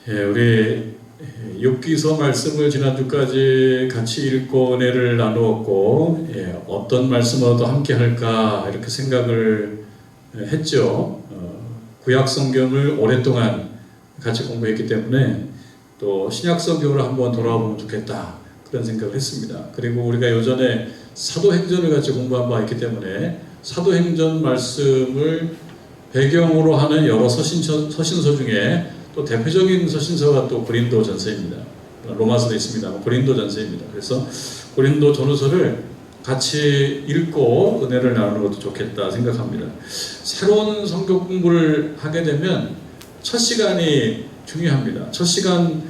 우리 욥기서 말씀을 지난주까지 같이 읽고 은혜를 나누었고, 어떤 말씀으로도 함께 할까 이렇게 생각을 했죠. 구약 성경을 오랫동안 같이 공부했기 때문에 또 신약 성경을 한번 돌아보면 좋겠다 그런 생각을 했습니다. 그리고 우리가 요전에 사도행전을 같이 공부한 바 있기 때문에 사도행전 말씀을 배경으로 하는 여러 서신서 중에 또 대표적인 서신서가 또 고린도전서입니다. 로마서도 있습니다. 고린도전서입니다. 그래서 고린도 전후서를 같이 읽고 은혜를 나누는 것도 좋겠다 생각합니다. 새로운 성경 공부를 하게 되면 첫 시간이 중요합니다. 첫 시간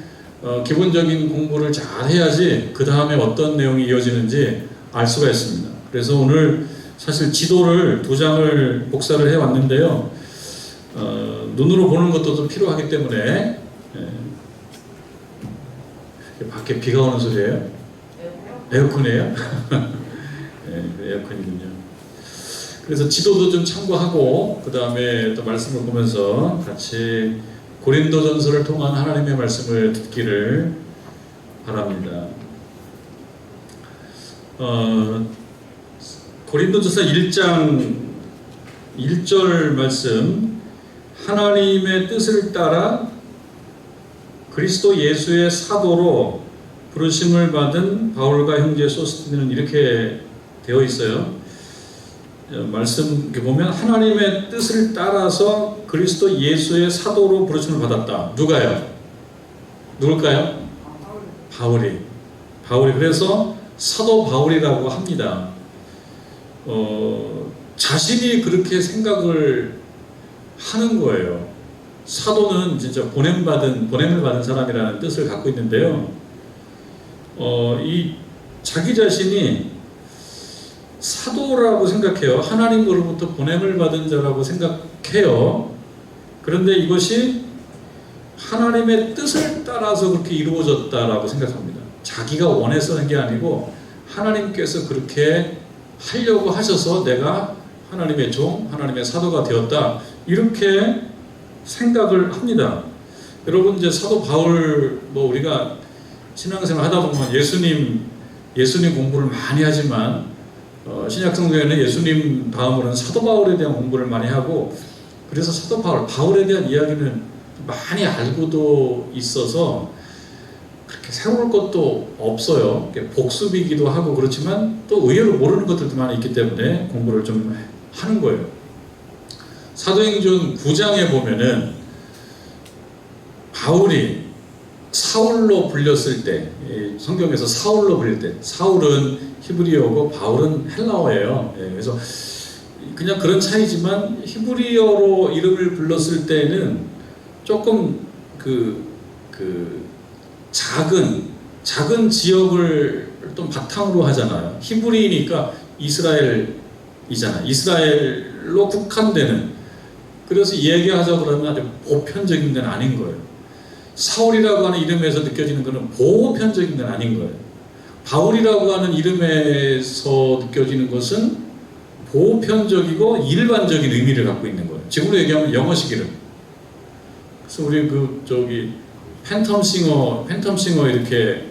기본적인 공부를 잘 해야지 그 다음에 어떤 내용이 이어지는지 알 수가 있습니다. 그래서 오늘 사실 지도를 2장을 복사를 해왔는데요. 눈으로 보는 것도 좀 필요하기 때문에 밖에 비가 오는 소리예요? 에어컨이에요? 에어컨이군요. 그래서 지도도 좀 참고하고 그 다음에 또 말씀을 보면서 같이 고린도전서를 통한 하나님의 말씀을 듣기를 바랍니다. 고린도전서 1장 1절 말씀, 하나님의 뜻을 따라 그리스도 예수의 사도로 부르심을 받은 바울과 형제 소스티는 이렇게 되어 있어요. 말씀 보면 하나님의 뜻을 따라서 그리스도 예수의 사도로 부르심을 받았다. 누가요? 누굴까요? 바울이 그래서 사도 바울이라고 합니다. 자신이 그렇게 생각을 하는 거예요. 사도는 진짜 보냄을 받은 사람이라는 뜻을 갖고 있는데요. 이 자기 자신이 사도라고 생각해요. 하나님으로부터 보냄을 받은 자라고 생각해요. 그런데 이것이 하나님의 뜻을 따라서 그렇게 이루어졌다라고 생각합니다. 자기가 원해서 한 게 아니고 하나님께서 그렇게 하려고 하셔서 내가 하나님의 종, 하나님의 사도가 되었다 이렇게 생각을 합니다. 여러분 이제 사도 바울 우리가 신앙생활 하다 보면 예수님 공부를 많이 하지만 신약 성경에는 예수님 다음으로는 사도 바울에 대한 공부를 많이 하고 그래서 사도 바울에 대한 이야기는 많이 알고도 있어서 그렇게 새로울 것도 없어요. 복습이기도 하고 그렇지만 또 의외로 모르는 것들도 많이 있기 때문에 공부를 좀 하는 거예요. 사도행전 9장에 보면은 바울이 사울로 불렸을 때, 성경에서 사울로 불릴 때, 사울은 히브리어고 바울은 헬라어예요. 그래서 그냥 그런 차이지만 히브리어로 이름을 불렀을 때는 조금 작은 지역을 좀 바탕으로 하잖아요. 히브리니까 이스라엘이잖아요. 이스라엘로 국한되는. 그래서 얘기하자 그러면 아주 보편적인 건 아닌 거예요. 사울이라고 하는 이름에서 느껴지는 것은 보편적인 건 아닌 거예요. 바울이라고 하는 이름에서 느껴지는 것은 보편적이고 일반적인 의미를 갖고 있는 거예요. 지금으로 얘기하면 영어식 이름. 그래서 우리 팬텀싱어 이렇게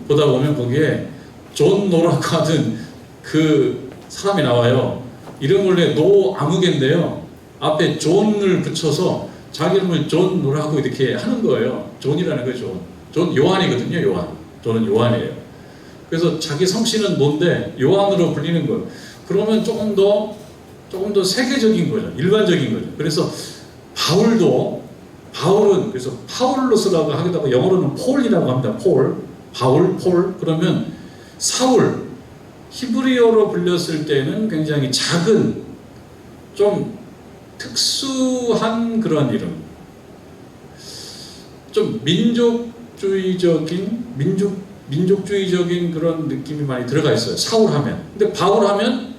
보다 보면 거기에 존 노라고 하던 그 사람이 나와요. 이름 원래 노 아무개인데요. 앞에 존을 붙여서 자기 이름을 존 노라고 이렇게 하는 거예요. 존이라는 거죠. 존 요한이거든요. 존은 요한이에요. 그래서 자기 성씨는 뭔데 요한으로 불리는 거예요. 그러면 조금 더 세계적인 거죠. 일반적인 거죠. 그래서 바울은 그래서 파울로스라고 하기도 하고 영어로는 폴이라고 합니다. 폴. 그러면 사울, 히브리어로 불렸을 때는 굉장히 작은, 좀 특수한 그런 이름. 좀 민족주의적인 그런 느낌이 많이 들어가 있어요. 사울 하면. 근데 바울 하면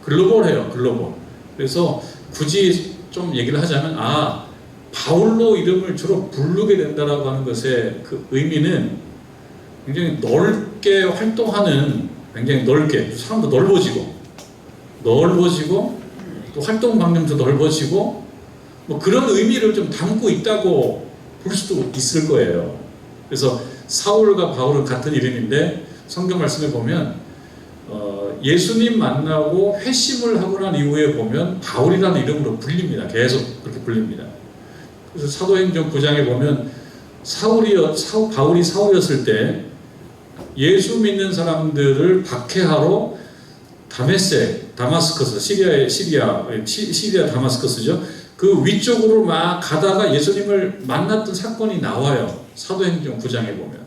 글로벌해요. 글로벌. 그래서 굳이 좀 얘기를 하자면 바울로 이름을 주로 부르게 된다라고 하는 것의 그 의미는 굉장히 넓게 활동하는, 굉장히 넓게 사람도 넓어지고 또 활동 방향도 넓어지고 그런 의미를 좀 담고 있다고 부를 수도 있을 거예요. 그래서 사울과 바울은 같은 이름인데 성경 말씀에 보면 예수님 만나고 회심을 하고 난 이후에 보면 바울이라는 이름으로 불립니다. 계속 그렇게 불립니다. 그래서 사도행전 9장에 보면 바울이 사울이었을 때 예수 믿는 사람들을 박해하러 다마스커스, 시리아 다마스커스죠. 그 위쪽으로 막 가다가 예수님을 만났던 사건이 나와요. 사도행전 9장에 보면.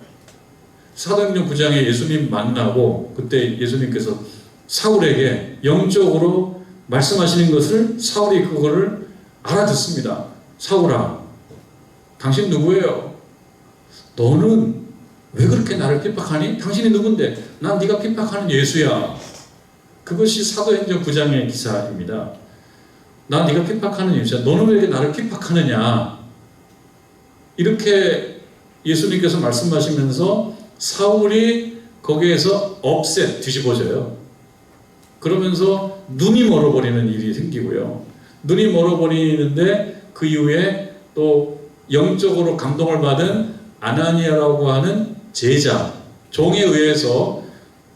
사도행전 9장에 예수님 만나고 그때 예수님께서 사울에게 영적으로 말씀하시는 것을 사울이 그거를 알아듣습니다. 사울아, 당신 누구예요? 너는 왜 그렇게 나를 핍박하니? 당신이 누군데? 난 네가 핍박하는 예수야. 그것이 사도행전 9장의 기사입니다. 난 네가 핍박하는 예수야. 너는 왜 나를 핍박하느냐? 이렇게 예수님께서 말씀하시면서 사울이 거기에서 뒤집어져요. 그러면서 눈이 멀어버리는 일이 생기고요. 눈이 멀어버리는데 그 이후에 또 영적으로 감동을 받은 아나니아라고 하는 제자, 종에 의해서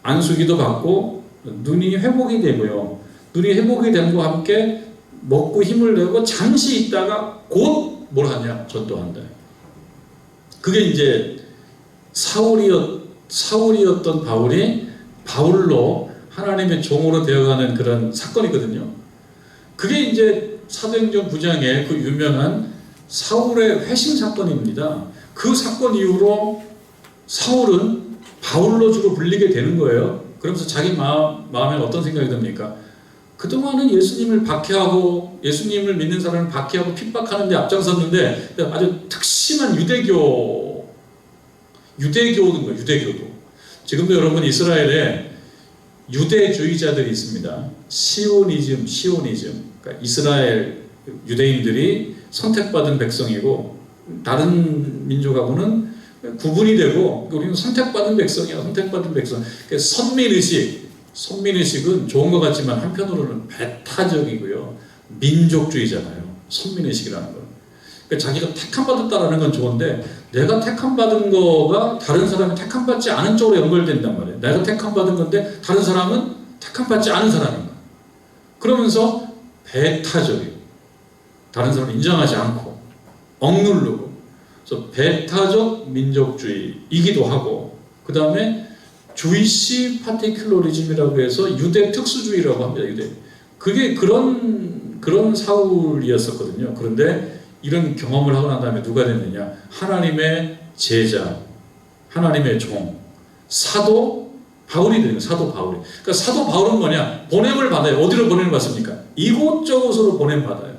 안수기도 받고 눈이 회복이 되고요. 눈이 회복이 된 것과 함께 먹고 힘을 내고 잠시 있다가 곧 뭘 하냐? 전도한다. 그게 이제 사울이었던 바울이 바울로 하나님의 종으로 되어가는 그런 사건이거든요. 그게 이제 사도행전 9장의 그 유명한 사울의 회심 사건입니다. 그 사건 이후로 사울은 바울로 주로 불리게 되는 거예요. 그러면서 자기 마음에 어떤 생각이 듭니까? 그동안은 예수님을 박해하고 예수님을 믿는 사람을 박해하고 핍박하는 데 앞장섰는데 아주 특심한 유대교는 거예요. 유대교도. 지금도 여러분 이스라엘에 유대주의자들이 있습니다. 시오니즘. 그러니까 이스라엘 유대인들이 선택받은 백성이고 다른 민족하고는 구분이 되고 우리는 선택받은 백성이야. 선택받은 백성. 선민의식은 좋은 것 같지만 한편으로는 배타적이고요. 민족주의잖아요. 선민의식이라는 건. 그러니까 자기가 택함받았다라는 건 좋은데 내가 택함받은 거가 다른 사람이 택함받지 않은 쪽으로 연결된단 말이에요. 내가 택함받은 건데 다른 사람은 택함받지 않은 사람인 거예요. 그러면서 배타적이고 다른 사람을 인정하지 않고 억누르고 그래서 배타적 민족주의이기도 하고 그 다음에 주이시 파티큘러리즘이라고 해서 유대 특수주의라고 합니다. 그게 그런 사울이었었거든요. 그런데 이런 경험을 하고 난 다음에 누가 됐느냐? 하나님의 제자, 하나님의 종, 사도 바울이 되는 사도 바울이. 그러니까 사도 바울은 뭐냐? 보냄을 받아요. 어디로 보냄을 받습니까? 이곳저곳으로 보냄 받아요.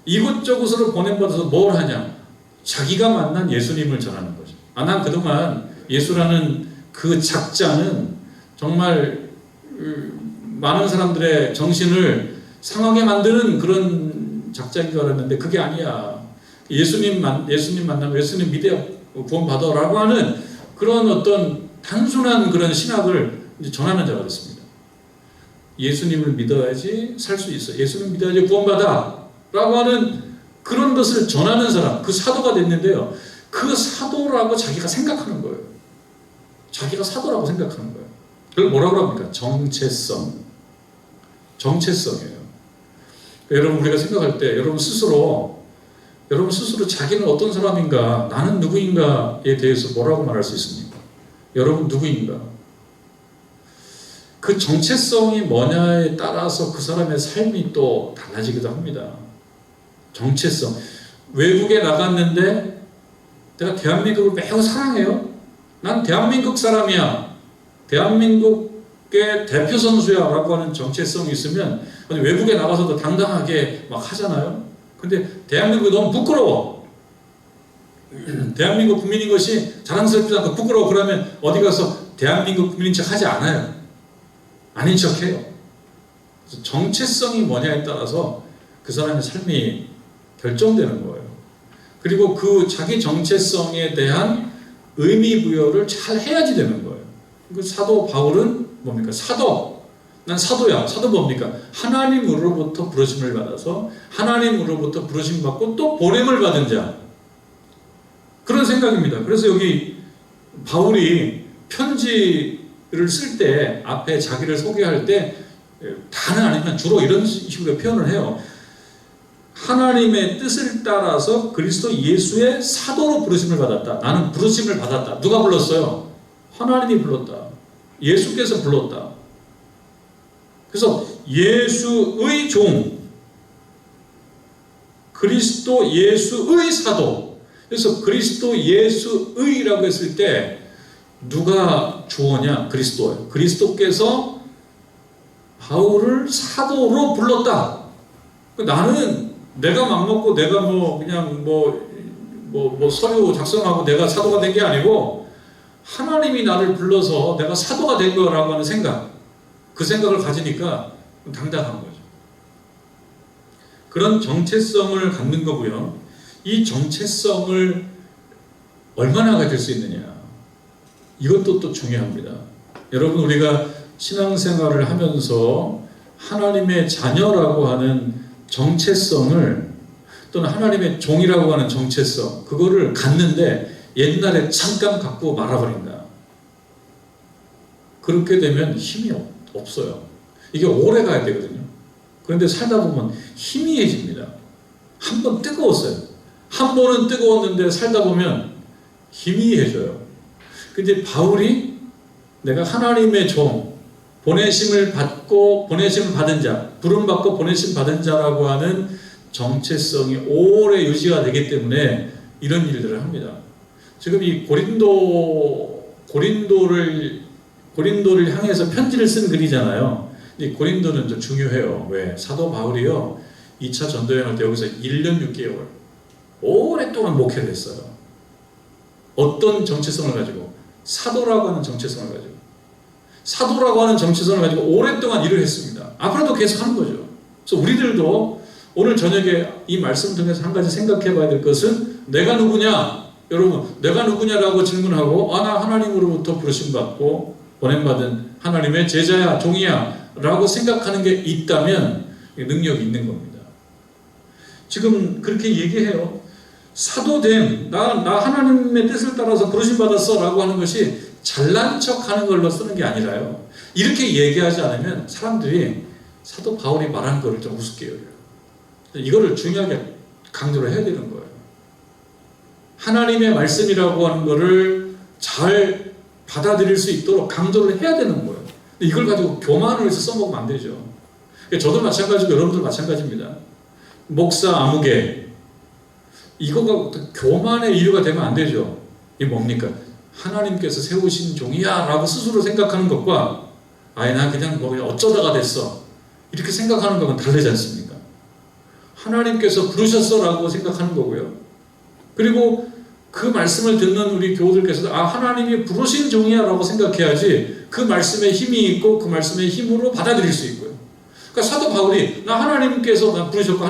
이곳저곳으로 보냄 받아서 뭘 하냐? 자기가 만난 예수님을 전하는 거죠. 난 그동안 예수라는 그 작자는 정말 많은 사람들의 정신을 상하게 만드는 그런 작자인 줄 알았는데 그게 아니야. 예수님 만나면 예수님 믿어야 구원 받아라고 하는 그런 어떤 단순한 그런 신학을 이제 전하는 자가 됐습니다. 예수님을 믿어야지 살 수 있어. 예수님 믿어야지 구원 받아. 라고 하는 그런 것을 전하는 사람, 그 사도가 됐는데요. 그 사도라고 자기가 생각하는 거예요. 자기가 사도라고 생각하는 거예요. 그걸 뭐라고 합니까? 정체성이에요. 여러분 우리가 생각할 때 여러분 스스로 자기는 어떤 사람인가, 나는 누구인가에 대해서 뭐라고 말할 수 있습니까? 여러분 누구인가? 그 정체성이 뭐냐에 따라서 그 사람의 삶이 또 달라지기도 합니다. 정체성. 외국에 나갔는데 내가 대한민국을 매우 사랑해요. 난 대한민국 사람이야. 대한민국의 대표 선수야 라고 하는 정체성이 있으면 외국에 나가서도 당당하게 막 하잖아요. 근데 대한민국이 너무 부끄러워. 대한민국 국민인 것이 자랑스럽지 않고 부끄러워. 그러면 어디 가서 대한민국 국민인 척 하지 않아요. 아닌 척 해요. 그래서 정체성이 뭐냐에 따라서 그 사람의 삶이 결정되는 거예요. 그리고 그 자기 정체성에 대한 의미 부여를 잘 해야지 되는 거예요. 그 사도 바울은 뭡니까? 난 사도야. 사도 뭡니까? 하나님으로부터 부르심을 받아서 하나님으로부터 부르심 받고 또 보냄을 받은 자. 그런 생각입니다. 그래서 여기 바울이 편지를 쓸 때 앞에 자기를 소개할 때 다는 아니지만 주로 이런 식으로 표현을 해요. 하나님의 뜻을 따라서 그리스도 예수의 사도로 부르심을 받았다. 나는 부르심을 받았다. 누가 불렀어요? 하나님이 불렀다. 예수께서 불렀다. 그래서 예수의 종, 그리스도 예수의 사도. 그래서 그리스도 예수의라고 했을 때 누가 주어냐? 그리스도예요. 그리스도께서 바울을 사도로 불렀다. 나는 내가 맘먹고 내가 그냥 서류 작성하고 내가 사도가 된 게 아니고 하나님이 나를 불러서 내가 사도가 된 거라고 하는 생각, 그 생각을 가지니까 당당한 거죠. 그런 정체성을 갖는 거고요. 이 정체성을 얼마나 가질 수 있느냐, 이것도 또 중요합니다. 여러분, 우리가 신앙생활을 하면서 하나님의 자녀라고 하는 정체성을, 또는 하나님의 종이라고 하는 정체성, 그거를 갖는데 옛날에 잠깐 갖고 말아버린다. 그렇게 되면 힘이 없어요. 이게 오래 가야 되거든요. 그런데 살다 보면 희미해집니다. 한 번 뜨거웠어요. 한 번은 뜨거웠는데 살다 보면 희미해져요. 근데 바울이 내가 하나님의 종, 보내심을 받고 보내심을 받은 자, 부름받고 보내심 받은 자라고 하는 정체성이 오래 유지가 되기 때문에 이런 일들을 합니다. 지금 이 고린도를 향해서 편지를 쓴 글이잖아요. 이 고린도는 좀 중요해요. 왜? 사도 바울이요, 2차 전도여행할 때 여기서 1년 6개월 오랫동안 목회를 했어요. 어떤 정체성을 가지고? 사도라고 하는 정체성을 가지고. 사도라고 하는 정체성을 가지고 오랫동안 일을 했습니다. 앞으로도 계속 하는 거죠. 그래서 우리들도 오늘 저녁에 이 말씀 통해서 한 가지 생각해 봐야 될 것은, 내가 누구냐? 여러분, 내가 누구냐라고 질문하고, 나 하나님으로부터 부르심받고 보냄받은 하나님의 제자야, 종이야 라고 생각하는 게 있다면 능력이 있는 겁니다. 지금 그렇게 얘기해요. 사도됨, 나 하나님의 뜻을 따라서 부르심받았어 라고 하는 것이 잘난 척 하는 걸로 쓰는 게 아니라요, 이렇게 얘기하지 않으면 사람들이 사도 바울이 말한 거를 좀 우습게 여겨요. 이거를 중요하게 강조를 해야 되는 거예요. 하나님의 말씀이라고 하는 거를 잘 받아들일 수 있도록 강조를 해야 되는 거예요. 근데 이걸 가지고 교만을 해서 써먹으면 안 되죠. 저도 마찬가지고 여러분들 마찬가지입니다. 목사 아무개, 이거가 교만의 이유가 되면 안 되죠. 이게 뭡니까? 하나님께서 세우신 종이야 라고 스스로 생각하는 것과, 난 그냥 어쩌다가 됐어 이렇게 생각하는 것은 다르지 않습니까? 하나님께서 부르셨어 라고 생각하는 거고요. 그리고 그 말씀을 듣는 우리 교우들께서도 하나님이 부르신 종이야 라고 생각해야지 그 말씀에 힘이 있고 그 말씀의 힘으로 받아들일 수 있고요. 그러니까 사도 바울이 나 하나님께서 나 부르셨고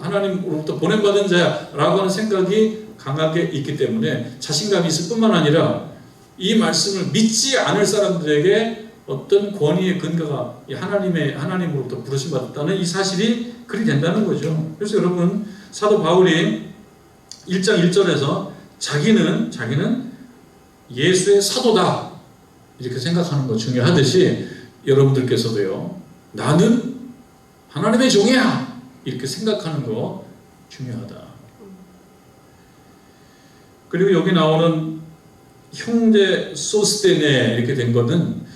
하나님으로부터 보냄받은 자야 라고 하는 생각이 강하게 있기 때문에 자신감이 있을 뿐만 아니라 이 말씀을 믿지 않을 사람들에게 어떤 권위의 근거가 하나님으로부터 부르심받았다는 이 사실이 그리 된다는 거죠. 그래서 여러분, 사도 바울이 1장 1절에서 자기는 예수의 사도다 이렇게 생각하는 거 중요하듯이, 여러분들께서도요, 나는 하나님의 종이야 이렇게 생각하는 거 중요하다. 그리고 여기 나오는 형제 소스테네 이렇게 된 것은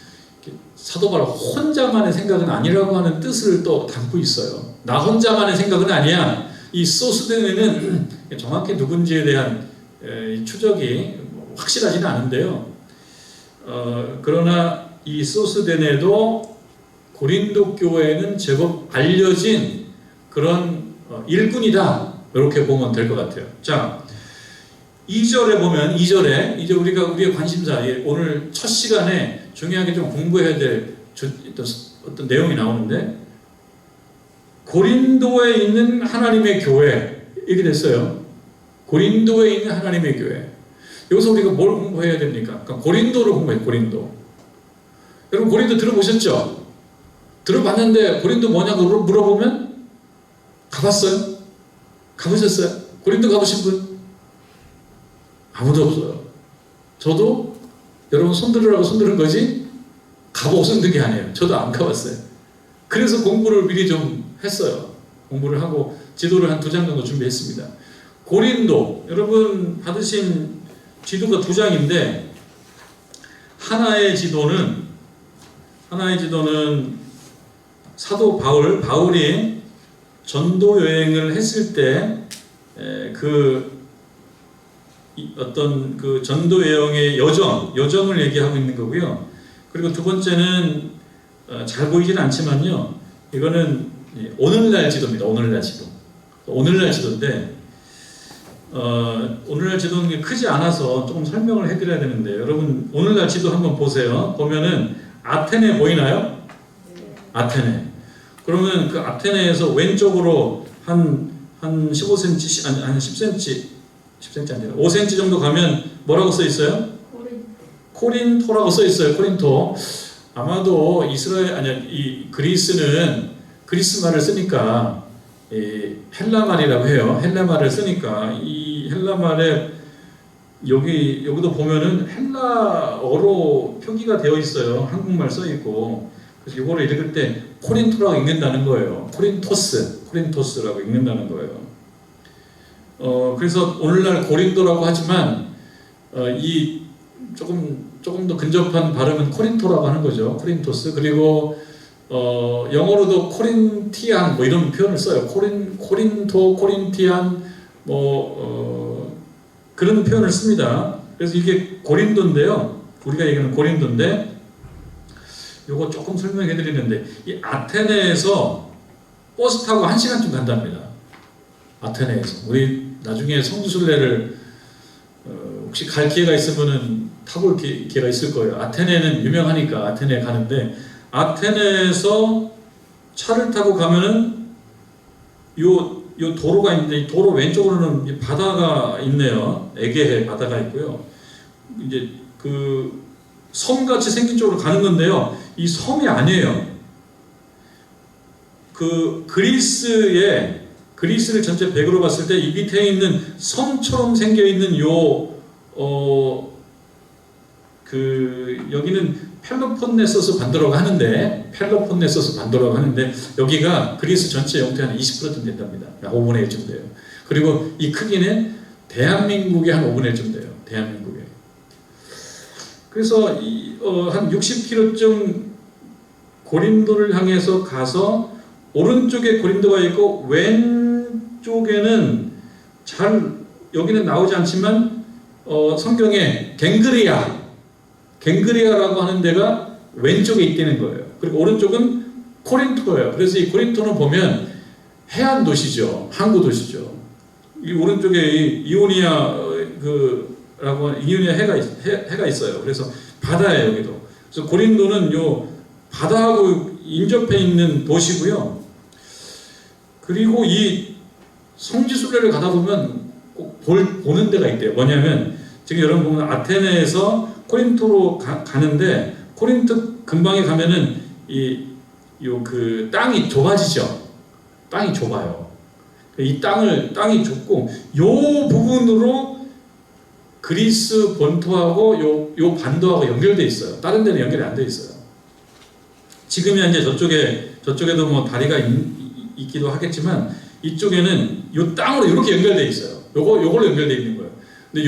사도 바울 혼자만의 생각은 아니라고 하는 뜻을 또 담고 있어요. 나 혼자만의 생각은 아니야. 이 소스테네는 정확히 누군지에 대한 추적이 확실하지는 않은데요. 그러나 이 소스데네도 고린도 교회에는 제법 알려진 그런 일꾼이다, 이렇게 보면 될 것 같아요. 자, 2절에 보면, 2절에 이제 우리의 관심사, 오늘 첫 시간에 중요하게 좀 공부해야 될 어떤 내용이 나오는데, 고린도에 있는 하나님의 교회, 이렇게 됐어요. 고린도에 있는 하나님의 교회. 여기서 우리가 뭘 공부해야 됩니까? 그러니까 고린도를 공부해요. 고린도. 여러분, 고린도 들어보셨죠? 들어봤는데 고린도 뭐냐고 물어보면 가봤어요? 가보셨어요? 고린도 가보신 분? 아무도 없어요. 저도 여러분 손들으라고 손드는 거지 가보고 손든 게 아니에요. 저도 안 가봤어요. 그래서 공부를 미리 좀 했어요. 공부를 하고 지도를 한 2장 정도 준비했습니다. 고린도, 여러분 받으신 지도가 2장인데 하나의 지도는 사도 바울이 전도 여행을 했을 때 어떤 그 전도 여행의 여정을 얘기하고 있는 거고요. 그리고 2번째는 잘 보이진 않지만요. 이거는 오늘날 지도입니다. 오늘날 지도인데 오늘날 지도는 크지 않아서 조금 설명을 해드려야 되는데 여러분 오늘날 지도 한번 보세요. 보면은 아테네 보이나요? 아테네. 그러면 그 아테네에서 왼쪽으로 한 15cm 아니 10cm 아니라 5cm 정도 가면 뭐라고 써 있어요? 코린토라고 써 있어요. 코린토. 아마도 이 그리스는 그리스 말을 쓰니까 헬라 말이라고 해요. 헬라 말을 쓰니까 이 헬라 말에 여기도 보면은 헬라어로 표기가 되어 있어요. 한국말 써 있고. 그래서 이거를 읽을 때 코린토라고 읽는다는 거예요. 코린토스라고 읽는다는 거예요. 그래서 오늘날 고린도라고 하지만 이 조금 더 근접한 발음은 코린토라고 하는 거죠. 코린토스. 그리고 영어로도 코린티안 뭐 이런 표현을 써요. 코린토, 코린티안 그런 표현을 씁니다. 그래서 이게 고린도인데요. 우리가 얘기하는 고린도인데 요거 조금 설명해 드리는데 이 아테네에서 버스 타고 1시간쯤 간답니다. 아테네에서. 우리 나중에 성지순례를 혹시 갈 기회가 있으면은 타볼 기회가 있을 거예요. 아테네는 유명하니까 아테네에 가는데 아테네에서 차를 타고 가면은 요 도로가 있는데 이 도로 왼쪽으로는 바다가 있네요. 에게해 바다가 있고요. 이제 그 섬같이 생긴 쪽으로 가는 건데요. 이 섬이 아니에요. 그 그리스를 전체 배경으로 봤을 때 이 밑에 있는 섬처럼 생겨 있는 여기는 펠로폰네소스 반도라고 하는데 여기가 그리스 전체 영토의 한 20%쯤 된답니다. 5분의 1쯤 돼요. 그리고 이 크기는 대한민국의 한 5분의 1쯤 돼요. 대한민국의. 그래서 한 60km쯤 고린도를 향해서 가서 오른쪽에 고린도가 있고 왼쪽에는 여기는 나오지 않지만 성경에 갱그리아라고 하는 데가 왼쪽에 있다는 거예요. 그리고 오른쪽은 코린토예요. 그래서 이 코린토는 보면 해안 도시죠. 항구 도시죠. 이 오른쪽에 이오니아 해가 있어요. 그래서 바다예요, 여기도. 그래서 고린도는 요 바다하고 인접해 있는 도시고요. 그리고 이 성지순례를 가다 보면 꼭 보는 데가 있대요. 뭐냐면 지금 여러분 보면 아테네에서 코린토로 가는데 코린토 근방에 가면은 그 땅이 좁아지죠. 땅이 좁아요. 이 땅이 좁고 요 부분으로 그리스 본토하고 요 반도하고 연결돼 있어요. 다른 데는 연결이 안 돼 있어요. 지금이야 이제 저쪽에도 뭐 다리가 있기도 하겠지만 이쪽에는 요 땅으로 이렇게 연결돼 있어요. 요걸로 연결돼 있는 거예요. 근데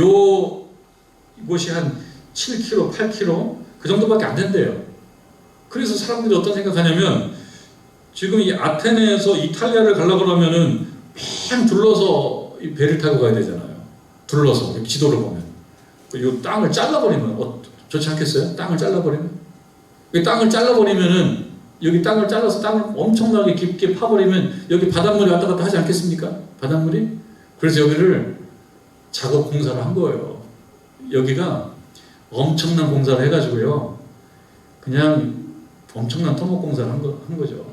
이곳이 한 7km, 8km 그 정도밖에 안 된대요. 그래서 사람들이 어떤 생각하냐면 지금 이 아테네에서 이탈리아를 가려고 그러면은 뺑 둘러서 이 배를 타고 가야 되잖아요. 둘러서 지도를 보면 이 땅을 잘라버리면 좋지 않겠어요? 땅을 잘라버리면 여기 땅을 잘라서 땅을 엄청나게 깊게 파버리면 여기 바닷물이 왔다 갔다 하지 않겠습니까? 바닷물이? 그래서 여기를 작업 공사를 한 거예요. 여기가 엄청난 공사를 해가지고요. 그냥 엄청난 토목 공사를 한 거죠.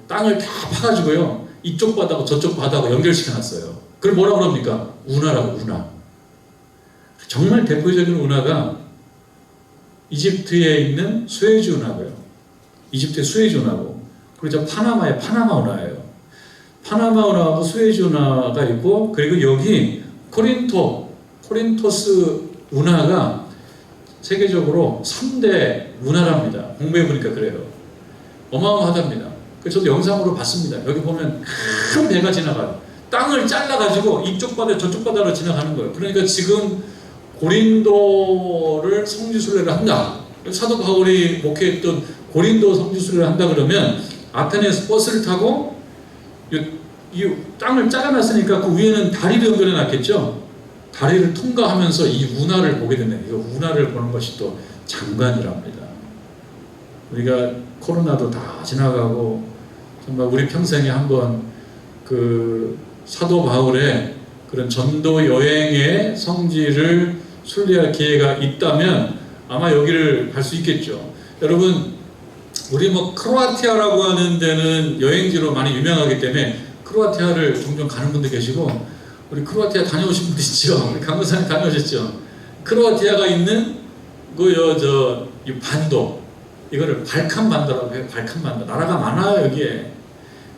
땅을 다 파가지고요. 이쪽 바다하고 저쪽 바다하고 연결시켜놨어요. 그걸 뭐라고 그럽니까? 운하라고, 운하. 정말 대표적인 운하가 이집트에 있는 수에즈 운하고요. 이집트의 수에즈 운하고, 그리고 파나마의 파나마 운하예요. 파나마 운하하고 수에즈 운하가 있고, 그리고 여기 코린토 코린토스 운하가 세계적으로 3대 운하랍니다. 공부해보니까 그래요. 어마어마하답니다. 그래서 저도 영상으로 봤습니다. 여기 보면 큰 배가 지나가요. 땅을 잘라가지고 이쪽 바다 저쪽 바다로 지나가는 거예요. 그러니까 지금 고린도를 성지순례를 한다. 사도 바울이 목회했던 고린도 성지순례를 한다 그러면 아테네에서 버스를 타고 이 땅을 잘라놨으니까 그 위에는 다리를 연결해놨겠죠. 다리를 통과하면서 이 운하를 보게 된다. 이 운하를 보는 것이 또 장관이랍니다. 우리가 코로나도 다 지나가고 정말 우리 평생에 한번 그 사도 바울의 그런 전도 여행의 성지를 순례할 기회가 있다면 아마 여기를 갈 수 있겠죠. 여러분, 우리 뭐 크로아티아라고 하는 데는 여행지로 많이 유명하기 때문에 크로아티아를 종종 가는 분들 계시고, 우리 크로아티아 다녀오신 분들 있죠. 우리 강도사님 다녀오셨죠. 크로아티아가 있는 이 반도, 이거를 발칸 반도라고 해요. 발칸 반도. 나라가 많아요. 여기에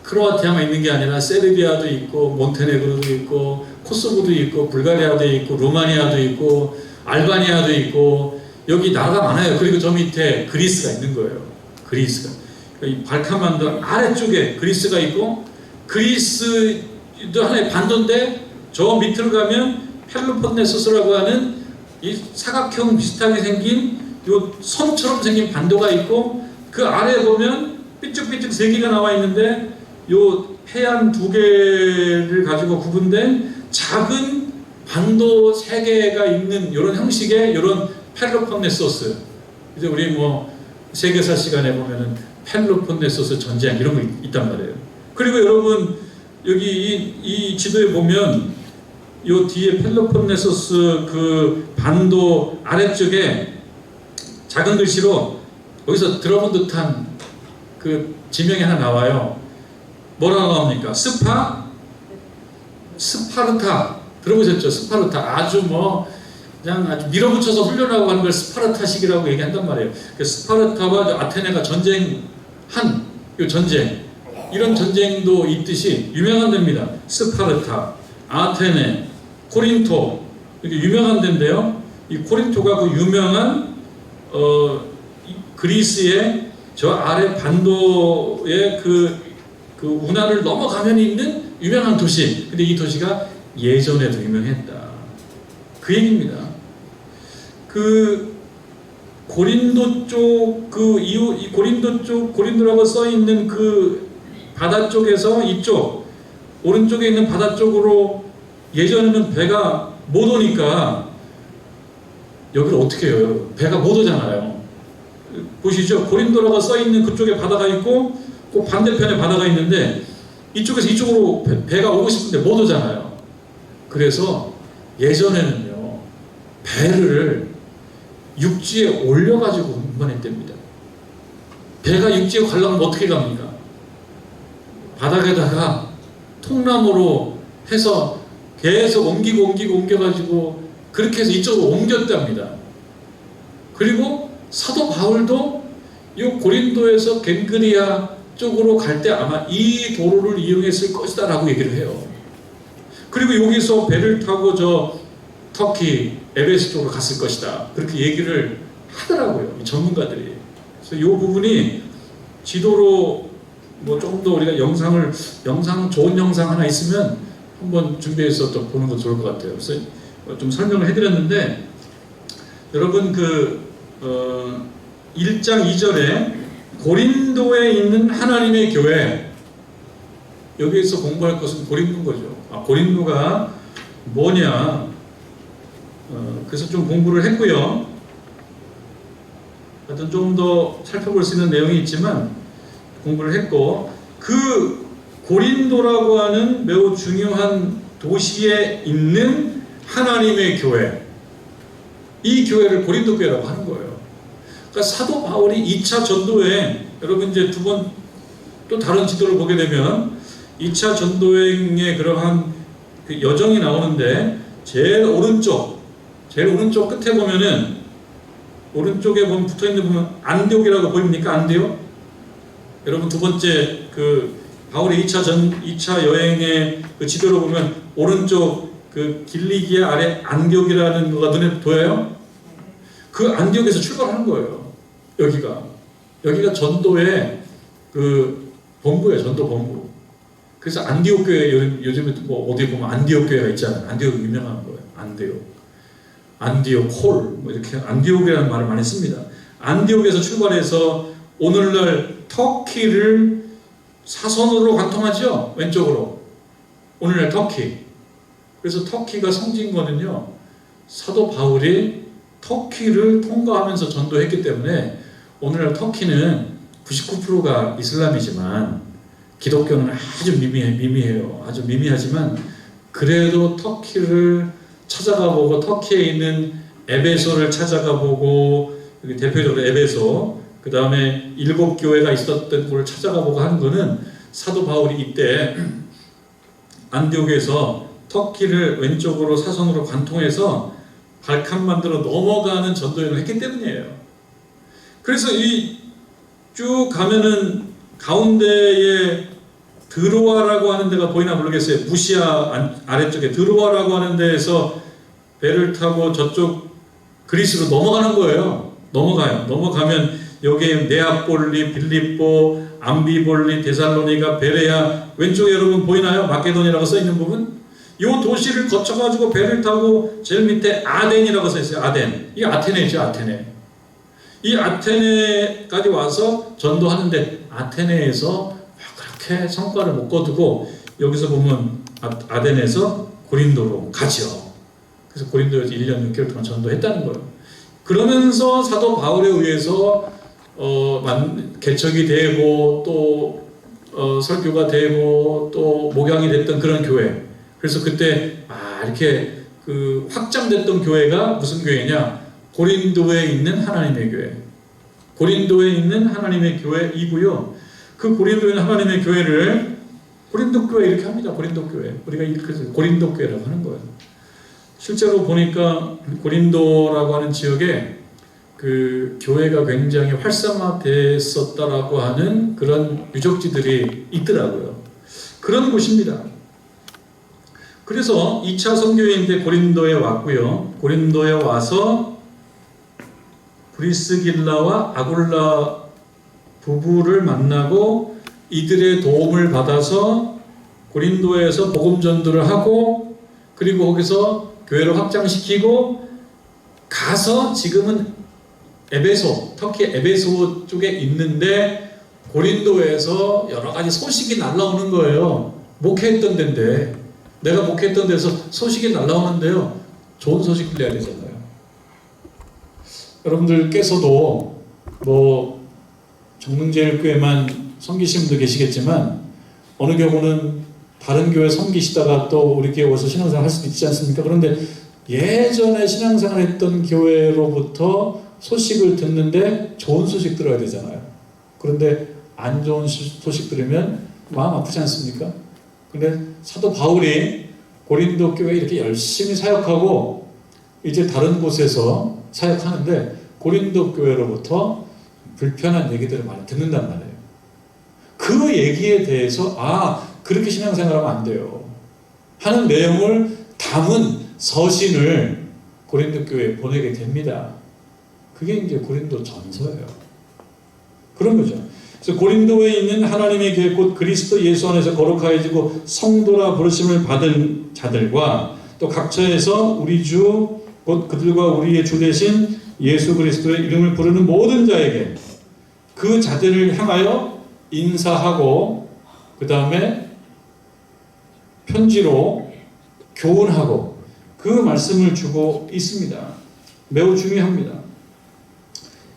크로아티아만 있는 게 아니라 세르비아도 있고 몬테네그로도 있고 코소보도 있고 불가리아도 있고 루마니아도 있고 알바니아도 있고, 여기 나라가 많아요. 그리고 저 밑에 그리스가 있는 거예요. 그리스가. 이 발칸 반도 아래쪽에 그리스가 있고, 그리스도 하나의 반도인데 저 밑으로 가면 펠로폰네소스라고 하는 이 사각형 비슷하게 생긴 요 선처럼 생긴 반도가 있고, 그 아래에 보면 삐쭉삐쭉 세 개가 나와 있는데 요 해안 두 개를 가지고 구분된 작은 반도 세 개가 있는 이런 형식의 이런 펠로폰네소스. 이제 우리 뭐 세계사 시간에 보면은 펠로폰네소스 전쟁 이런 거 있단 말이에요. 그리고 여러분 여기 이 지도에 보면 요 뒤에 펠로폰네소스 그 반도 아래쪽에 작은 글씨로 여기서 들어본 듯한 그 지명이 하나 나와요. 뭐라고 나옵니까? 스파르타. 들어보셨죠? 스파르타. 아주 그냥 아주 밀어붙여서 훈련하고 하는 걸 스파르타식이라고 얘기한단 말이에요. 스파르타와 아테네가 전쟁한 이 전쟁, 이런 전쟁도 있듯이 유명한 데입니다. 스파르타, 아테네, 코린토, 이렇게 유명한 데인데요. 이 코린토가 그 유명한 그리스의 저 아래 반도의 그 운하를 넘어가면 있는 유명한 도시. 근데 이 도시가 예전에도 유명했다. 그 얘기입니다. 그 고린도 쪽 이 고린도 쪽 고린도라고 써 있는 그 바다 쪽에서 이쪽 오른쪽에 있는 바다 쪽으로 예전에는 배가 못 오니까 여기를 어떻게 해요, 여러분? 배가 못 오잖아요. 보시죠. 고린도라고 써 있는 그쪽에 바다가 있고 그 반대편에 바다가 있는데 이쪽에서 이쪽으로 배가 오고 싶은데 못 오잖아요. 그래서 예전에는요, 배를 육지에 올려가지고 운반했답니다. 배가 육지에 가려면 어떻게 갑니까? 바닥에다가 통나무로 해서 계속 옮겨가지고 그렇게 해서 이쪽으로 옮겼답니다. 그리고 사도 바울도 이 고린도에서 겐그리아 쪽으로 갈 때 아마 이 도로를 이용했을 것이다 라고 얘기를 해요. 그리고 여기서 배를 타고 저 터키 에베소 쪽으로 갔을 것이다, 그렇게 얘기를 하더라고요, 이 전문가들이. 그래서 이 부분이 지도로 좀 더 우리가 좋은 영상 하나 있으면 한번 준비해서 또 보는 거 좋을 것 같아요. 그래서 좀 설명을 해드렸는데, 여러분 1장 2절에 고린도에 있는 하나님의 교회, 여기에서 공부할 것은 고린도인 거죠. 고린도가 뭐냐? 그래서 좀 공부를 했고요. 하여튼 좀 더 살펴볼 수 있는 내용이 있지만 공부를 했고, 그 고린도라고 하는 매우 중요한 도시에 있는 하나님의 교회, 이 교회를 고린도 교회라고 하는 거예요. 그러니까 사도 바울이 2차 전도여행, 여러분 이제 두 번 또 다른 지도를 보게 되면 2차 전도여행의 그러한 그 여정이 나오는데, 제일 오른쪽 끝에 보면은, 오른쪽에 보면 붙어있는 보면 안디옥이라고 보입니까? 안디옥? 여러분 두 번째 그 바울의 2차 여행의 그 지도로 보면 오른쪽 그 길리기아 아래 안디옥이라는 거가 눈에 보여요? 그 안디옥에서 출발하는 거예요. 여기가 전도의 그 본부예요. 전도 본부. 그래서 안디옥 교회, 요즘에 뭐 어디 보면 안디옥 교회가 있잖아요. 안디옥 유명한 거예요. 안디옥 홀, 뭐 이렇게 안디옥이라는 말을 많이 씁니다. 안디옥에서 출발해서 오늘날 터키를 사선으로 관통하죠. 왼쪽으로. 오늘날 터키. 그래서 터키가 성진거는요, 사도 바울이 터키를 통과하면서 전도했기 때문에 오늘날 터키는 99%가 이슬람이지만 기독교는 아주 미미해요. 아주 미미하지만 그래도 터키를 찾아가 보고 터키에 있는 에베소를 찾아가 보고 대표적으로 에베소, 그 다음에 7교회가 있었던 곳을 찾아가 보고 하는 거는 사도 바울이 이때 안디옥에서 터키를 왼쪽으로 사선으로 관통해서 발칸반도로 넘어가는 전도여행을 했기 때문이에요. 그래서 이 쭉 가면은 가운데에 드로아라고 하는 데가 보이나 모르겠어요. 무시아 아래쪽에 드로아라고 하는 데에서 배를 타고 저쪽 그리스로 넘어가는 거예요. 넘어가면 여기에 네아폴리, 빌립보, 암비볼리, 데살로니가, 베레아, 왼쪽에 여러분 보이나요? 마케도니아라고 써있는 부분? 이 도시를 거쳐가지고 배를 타고 제일 밑에 아덴이라고 써있어요. 아덴. 이게 아테네죠. 아테네. 이 아테네까지 와서 전도하는데 아테네에서 그렇게 성과를 못 거두고 여기서 보면 아덴에서 고린도로 가죠. 그래서 고린도에서 1년 6개월 동안 전도했다는 거예요. 그러면서 사도 바울에 의해서 개척이 되고 또 설교가 되고 또 목양이 됐던 그런 교회. 그래서 그때 이렇게 그 확장됐던 교회가 무슨 교회냐? 고린도에 있는 하나님의 교회. 고린도에 있는 하나님의 교회이고요. 그 고린도에 있는 하나님의 교회를 고린도 교회 이렇게 합니다. 고린도 교회. 우리가 이렇게 고린도 교회라고 하는 거예요. 실제로 보니까 고린도라고 하는 지역에 그 교회가 굉장히 활성화됐었다라고 하는 그런 유적지들이 있더라고요. 그런 곳입니다. 그래서 2차 선교회인데 고린도에 왔고요. 고린도에 와서 브리스길라와 아굴라 부부를 만나고 이들의 도움을 받아서 고린도에서 복음 전도를 하고 그리고 거기서 교회를 확장시키고 가서 지금은 에베소, 터키 에베소 쪽에 있는데 고린도에서 여러 가지 소식이 날라오는 거예요. 목회했던 데인데 내가 목회했던 데서 소식이 날라오는데요. 좋은 소식 들려야 되잖아요. 여러분들께서도 뭐 정릉제일교회만 섬기시는 분도 계시겠지만 어느 경우는 다른 교회 섬기시다가 또 우리 교회 와서 신앙생활 할 수도 있지 않습니까? 그런데 예전에 신앙생활 했던 교회로부터 소식을 듣는데 좋은 소식 들어야 되잖아요. 그런데 안 좋은 소식 들으면 마음 아프지 않습니까? 근데 사도 바울이 고린도 교회에 이렇게 열심히 사역하고 이제 다른 곳에서 사역하는데 고린도 교회로부터 불편한 얘기들을 많이 듣는단 말이에요. 그 얘기에 대해서 그렇게 신앙생활하면 안 돼요 하는 내용을 담은 서신을 고린도 교회에 보내게 됩니다. 그게 이제 고린도 전서예요. 그런 거죠. 그래서 고린도에 있는 하나님의 교회 곧 그리스도 예수 안에서 거룩하여지고 성도라 부르심을 받은 자들과 또 각처에서 우리 주 곧 그들과 우리의 주 되신 예수 그리스도의 이름을 부르는 모든 자에게 그 자들을 향하여 인사하고 그 다음에 편지로 교훈하고 그 말씀을 주고 있습니다. 매우 중요합니다.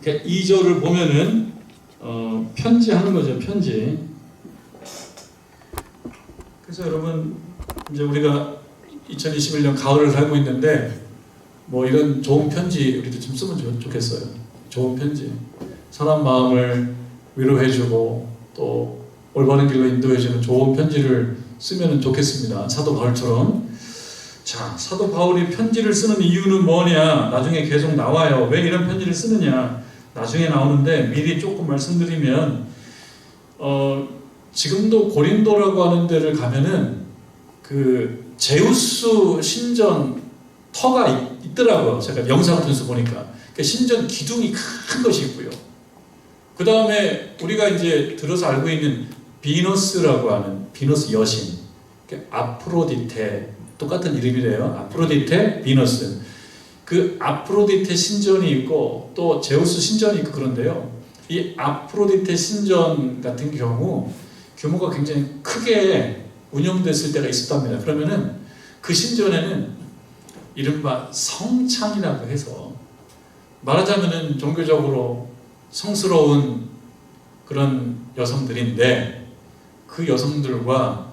2절을 보면은 편지하는 거죠. 편지. 그래서 여러분 이제 우리가 2021년 가을을 살고 있는데 뭐 이런 좋은 편지 우리도 좀 쓰면 좋겠어요. 좋은 편지. 사람 마음을 위로해주고 또 올바른 길로 인도해주는 좋은 편지를 쓰면 좋겠습니다. 사도 바울처럼. 자, 사도 바울이 편지를 쓰는 이유는 뭐냐? 나중에 계속 나와요. 왜 이런 편지를 쓰느냐? 나중에 나오는데 미리 조금 말씀드리면 지금도 고린도라고 하는 데를 가면은 그 제우스 신전 터가 있더라고요. 제가 영상을 통해서 보니까. 그러니까 신전 기둥이 큰 것이 있고요. 그 다음에 우리가 이제 들어서 알고 있는 비너스라고 하는 비너스 여신, 아프로디테, 똑같은 이름이래요. 아프로디테, 비너스. 그 아프로디테 신전이 있고 또 제우스 신전이 있고 그런데요. 이 아프로디테 신전 같은 경우 규모가 굉장히 크게 운영됐을 때가 있었답니다. 그러면은 그 신전에는 이른바 성창이라고 해서 말하자면은 종교적으로 성스러운 그런 여성들인데 그 여성들과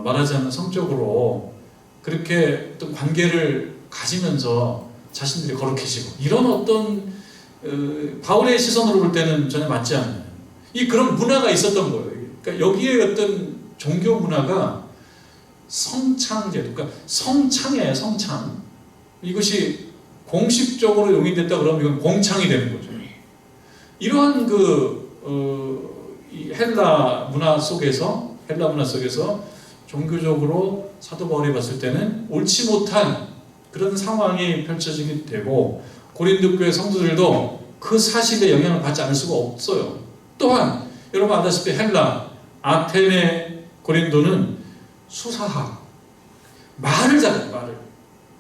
말하자면 성적으로 그렇게 어떤 관계를 가지면서 자신들이 거룩해지고 이런 어떤 바울의 시선으로 볼 때는 전혀 맞지 않아요. 그런 문화가 있었던 거예요. 그러니까 여기에 어떤 종교 문화가 성창제도, 그러니까 성창이에요. 성창. 이것이 공식적으로 용인됐다 그러면 이건 공창이 되는 거죠. 이러한 이 헬라 문화 속에서 종교적으로 사도 바울이 봤을 때는 옳지 못한 그런 상황이 펼쳐지게 되고 고린도 교회 성도들도 그 사실에 영향을 받지 않을 수가 없어요. 또한 여러분 아다시피 헬라, 아테네, 고린도는 수사학, 말을 잘해요. 말을.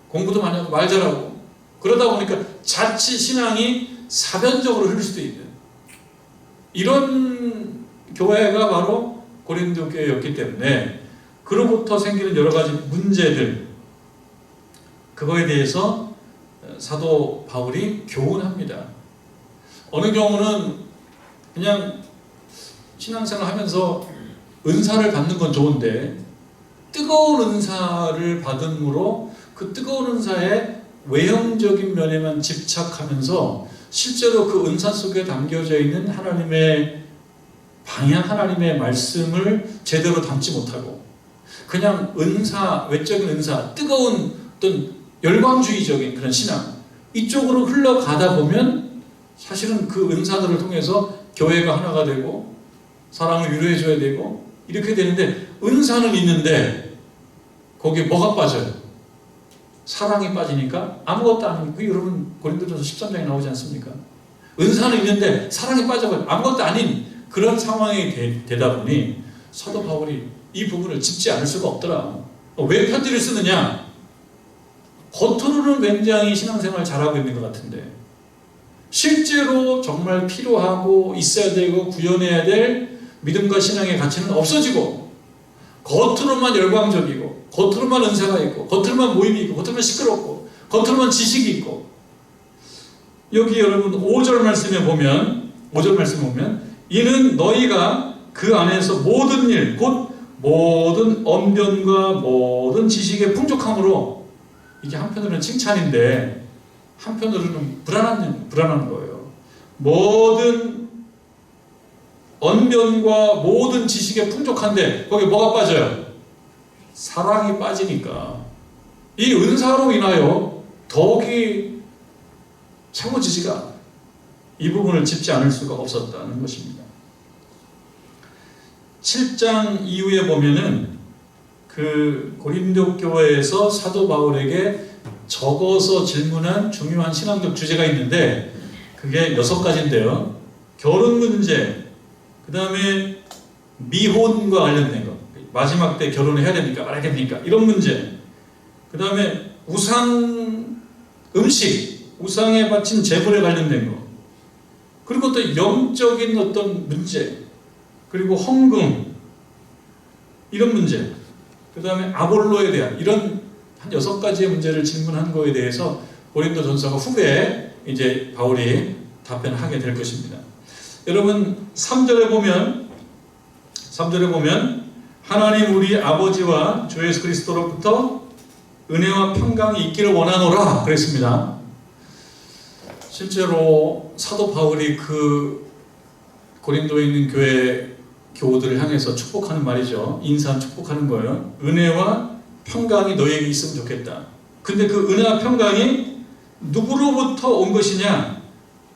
공부도 많이 하고 말 잘하고 그러다 보니까 자칫 신앙이 사변적으로 흐를 수도 있는 이런 교회가 바로 고린도 교회였기 때문에 그로부터 생기는 여러 가지 문제들, 그거에 대해서 사도 바울이 교훈합니다. 어느 경우는 그냥 신앙생활 하면서 은사를 받는 건 좋은데 뜨거운 은사를 받음으로 그 뜨거운 은사의 외형적인 면에만 집착하면서 실제로 그 은사 속에 담겨져 있는 하나님의 방향, 하나님의 말씀을 제대로 담지 못하고 그냥 은사, 외적인 은사, 뜨거운 어떤 열광주의적인 그런 신앙 이쪽으로 흘러가다 보면 사실은 그 은사들을 통해서 교회가 하나가 되고 사랑을 위로해줘야 되고 이렇게 되는데 은사는 있는데 거기에 뭐가 빠져요? 사랑이 빠지니까 아무것도 안 하고 여러분 고린도전서 13장에 나오지 않습니까? 은사는 있는데 사랑이 빠져버려 아무것도 아닌 그런 상황이 되다 보니 사도 바울이 이 부분을 짚지 않을 수가 없더라. 왜 편지를 쓰느냐? 겉으로는 굉장히 신앙생활 잘하고 있는 것 같은데 실제로 정말 필요하고 있어야 되고 구현해야 될 믿음과 신앙의 가치는 없어지고 겉으로만 열광적이고 겉으로만 은사가 있고 겉으로만 모임이 있고 겉으로만 시끄럽고 겉으로만 지식이 있고 여기 여러분 5절 말씀에 보면 이는 너희가 그 안에서 모든 일 곧 모든 언변과 모든 지식의 풍족함으로 이게 한편으로는 칭찬인데 한편으로는 불안한 거예요. 모든 언변과 모든 지식에 풍족한데 거기 뭐가 빠져요? 사랑이 빠지니까 이 은사로 인하여 더욱이 채워지지가 이 부분을 짚지 않을 수가 없었다는 것입니다. 7장 이후에 보면은 그 고린도 교회에서 사도 바울에게 적어서 질문한 중요한 신앙적 주제가 있는데 그게 6가지인데요. 결혼 문제, 그 다음에 미혼과 관련된 것, 마지막 때 결혼을 해야 됩니까? 말아야 됩니까? 이런 문제, 그 다음에 우상 음식, 우상에 바친 제물에 관련된 것, 그리고 또 영적인 어떤 문제, 그리고 헌금 이런 문제, 그 다음에 아볼로에 대한 이런 한 6가지의 문제를 질문한 거에 대해서 고린도 전서가 후에 이제 바울이 답변하게 될 것입니다. 여러분 3절에 보면 하나님 우리 아버지와 주 예수 그리스도로부터 은혜와 평강이 있기를 원하노라 그랬습니다. 실제로 사도 바울이 그 고린도에 있는 교회 교우들을 향해서 축복하는 말이죠. 인사 축복하는 거예요. 은혜와 평강이 너에게 있으면 좋겠다. 근데 그 은혜와 평강이 누구로부터 온 것이냐?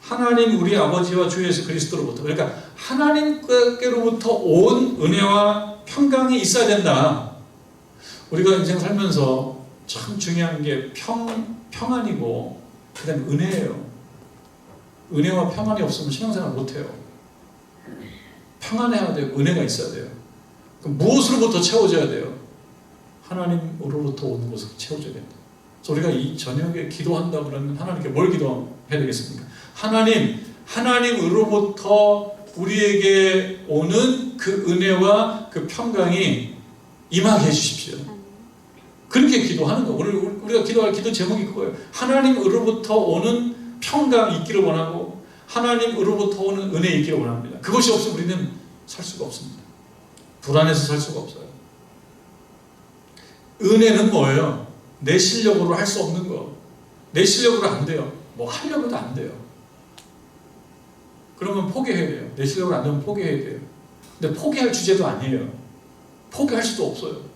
하나님 우리 아버지와 주 예수 그리스도로부터. 그러니까 하나님께로부터 온 은혜와 평강이 있어야 된다. 우리가 인생 살면서 참 중요한 게 평안이고 그 다음에 은혜예요. 은혜와 평안이 없으면 신앙생활 못해요. 평안해야 돼요. 은혜가 있어야 돼요. 그럼 무엇으로부터 채워져야 돼요? 하나님으로부터 오는 것으로 채워져야 된다. 그래서 우리가 이 저녁에 기도한다 그러면 하나님께 뭘 기도해야 되겠습니까? 하나님으로부터 우리에게 오는 그 은혜와 그 평강이 임하게 해주십시오. 그렇게 기도하는 거. 우리가 기도할 기도 제목이 그거예요. 하나님으로부터 오는 평강이 있기를 원하고 하나님으로부터 오는 은혜 있기를 원합니다. 그것이 없으면 우리는 살 수가 없습니다. 불안해서 살 수가 없어요. 은혜는 뭐예요? 내 실력으로 할 수 없는 거. 내 실력으로 안 돼요. 뭐 하려고도 안 돼요. 그러면 포기해야 돼요. 내 실력으로 안 되면 포기해야 돼요. 근데 포기할 주제도 아니에요. 포기할 수도 없어요.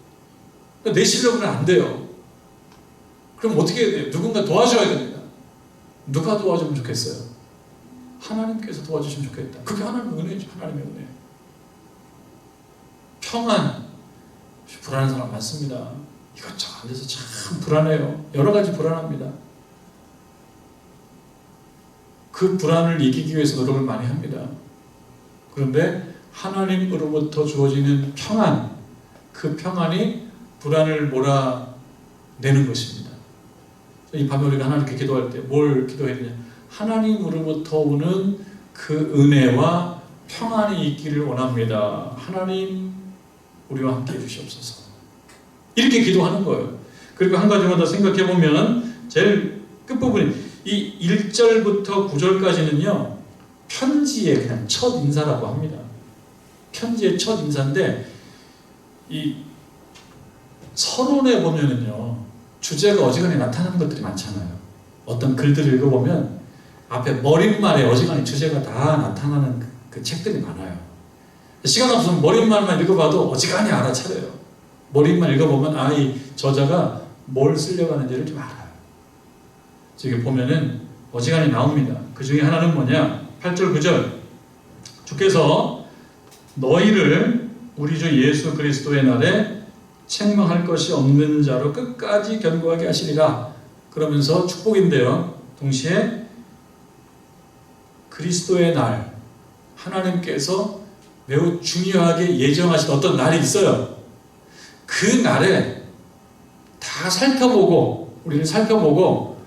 내 실력으로는 안 돼요. 그럼 어떻게 해야 돼요? 누군가 도와줘야 됩니다. 누가 도와주면 좋겠어요? 하나님께서 도와주시면 좋겠다. 그게 하나님의 은혜죠. 하나님의 은혜. 평안. 불안한 사람 많습니다. 이것저것 안 돼서 참 불안해요. 여러 가지 불안합니다. 그 불안을 이기기 위해서 노력을 많이 합니다. 그런데 하나님으로부터 주어지는 평안, 그 평안이 불안을 몰아내는 것입니다. 이 밤에 우리가 하나님께 기도할 때 뭘 기도해야 되냐? 하나님으로부터 오는 그 은혜와 평안이 있기를 원합니다. 하나님 우리와 함께 해주시옵소서. 이렇게 기도하는 거예요. 그리고 한 가지만 더 생각해 보면 제일 끝부분이 이 1절부터 9절까지는요 편지의 그냥 첫 인사라고 합니다. 편지의 첫 인사인데 이 서론에 보면은요 주제가 어지간히 나타나는 것들이 많잖아요. 어떤 글들을 읽어보면 앞에 머릿말에 어지간히 주제가 다 나타나는 그 책들이 많아요. 시간 없으면 머릿말만 읽어봐도 어지간히 알아차려요. 머릿말 읽어보면 이 저자가 뭘 쓰려고 하는지를 좀 알아요. 저기 보면은 어지간히 나옵니다. 그 중에 하나는 뭐냐? 8절 9절 주께서 너희를 우리 주 예수 그리스도의 날에 책망할 것이 없는 자로 끝까지 견고하게 하시리라. 그러면서 축복인데요. 동시에 그리스도의 날, 하나님께서 매우 중요하게 예정하신 어떤 날이 있어요. 그 날에 다 살펴보고 우리는 살펴보고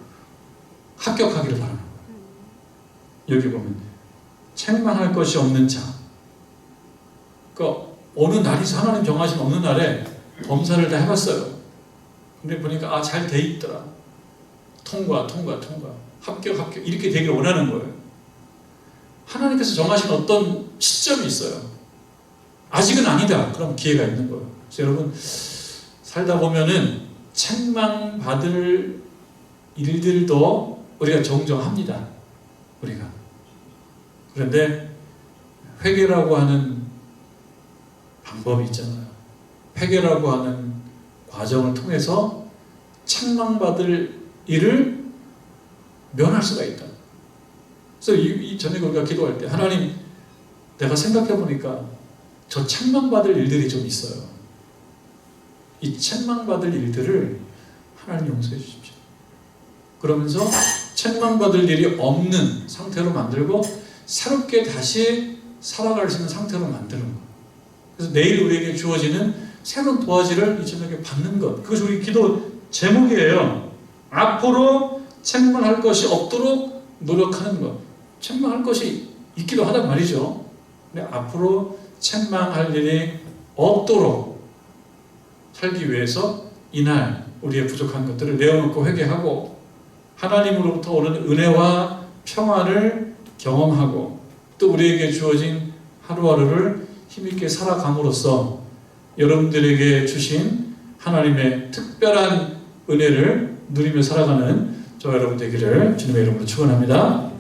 합격하기를 바라는 거예요. 여기 보면 책망할 것이 없는 자. 그러니까 어느 날이 하나님 정하신 어느 날에 검사를 다 해봤어요. 근데 보니까 잘 돼 있더라. 통과 합격 이렇게 되기를 원하는 거예요. 하나님께서 정하신 어떤 시점이 있어요. 아직은 아니다. 그럼 기회가 있는 거예요. 그래서 여러분 살다 보면은 책망받을 일들도 우리가 종종 합니다. 우리가. 그런데 회개라고 하는 방법이 있잖아요. 회개라고 하는 과정을 통해서 책망받을 일을 면할 수가 있다. 그래서 이 저녁에 우리가 기도할 때 하나님 내가 생각해 보니까 저 책망받을 일들이 좀 있어요. 이 책망받을 일들을 하나님 용서해 주십시오. 그러면서 책망받을 일이 없는 상태로 만들고 새롭게 다시 살아갈 수 있는 상태로 만드는 것. 그래서 내일 우리에게 주어지는 새로운 도화지를 이 저녁에 받는 것. 그것이 우리 기도 제목이에요. 앞으로 책망할 것이 없도록 노력하는 것. 책망할 것이 있기도 하단 말이죠. 근데 앞으로 책망할 일이 없도록 살기 위해서 이날 우리의 부족한 것들을 내어놓고 회개하고 하나님으로부터 오는 은혜와 평안을 경험하고 또 우리에게 주어진 하루하루를 힘있게 살아감으로써 여러분들에게 주신 하나님의 특별한 은혜를 누리며 살아가는 저와 여러분 되기를 주님의 이름으로 축원합니다.